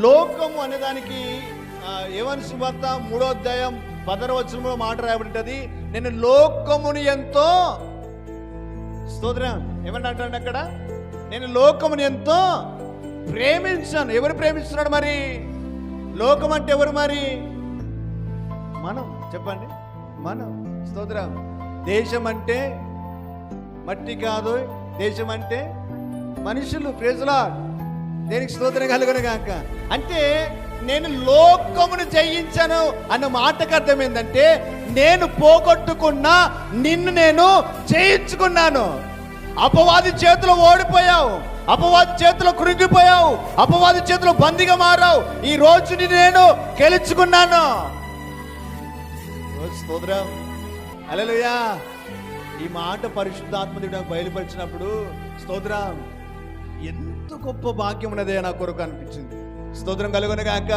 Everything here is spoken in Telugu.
లోకము అనే దానికి యోహాను సువార్త 3వ అధ్యాయం 10వ వచనంలో మాట రాయబడింటది. నేను లోకముని ఎంతో స్తోత్రం ఏమంటాడు అక్కడ, నేను లోకముని ఎంతో ప్రేమించాను. ఎవరు ప్రేమిస్తున్నాడు మరి? లోకం అంటే ఎవరు మరి? మనం. చెప్పండి, మనం. స్తోత్రం. దేశం అంటే మట్టి కాదు, దేశం అంటే మనుషులు. Praise the Lord. దేనికి స్తోత్రం కలుగును గాక. అంటే నేను లోకమును జయించాను అన్న మాటకు అర్థం ఏంటంటే, నేను పోగొట్టుకున్న నిన్ను నేను జయించుకున్నాను. అపవాది చేతిలో ఓడిపోయావు, అపవాది చేతిలో కృంగిపోయావు, అపవాది చేతిలో బందీగా మారావు. ఈ రోజుని నేను గెలుచుకున్నాను. స్తోత్రం. హల్లెలూయా. ఈ మాట పరిశుద్ధాత్మ దేవుడు నాకు బయలుపరిచినప్పుడు స్తోత్రం, ఎంత గొప్ప భాగ్యం ఉన్నదే నా కొరకు అనిపించింది. స్తోత్రం కలుగును గాక.